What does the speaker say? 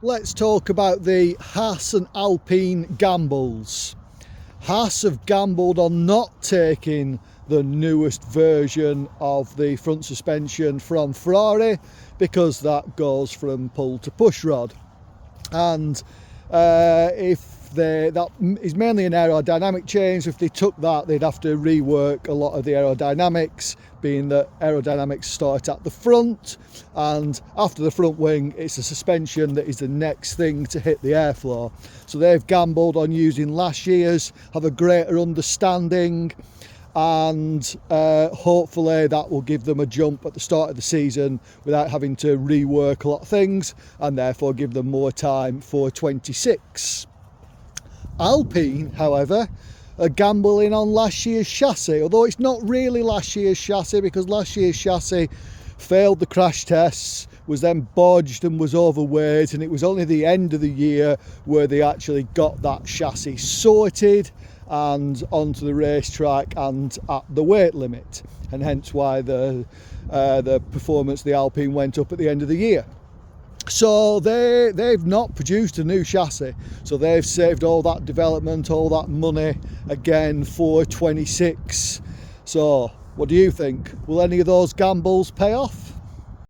Let's talk about the Haas and Alpine gambles. Haas have gambled on not taking the newest version of the front suspension from Ferrari because that goes from pull to push rod, and that is mainly an aerodynamic change. If they took that, they'd have to rework a lot of the aerodynamics, being that aerodynamics start at the front, and after the front wing it's the suspension that is the next thing to hit the airflow. So they've gambled on using last year's, have a greater understanding, and hopefully that will give them a jump at the start of the season without having to rework a lot of things, and therefore give them more time for 26. Alpine, however, are gambling on last year's chassis, although it's not really last year's chassis, because last year's chassis failed the crash tests, was then bodged and was overweight, and it was only the end of the year where they actually got that chassis sorted and onto the racetrack and at the weight limit, and hence why the performance of the Alpine went up at the end of the year. So they've not produced a new chassis, so they've saved all that development, all that money again for 26. So what do you think? Will any of those gambles pay off?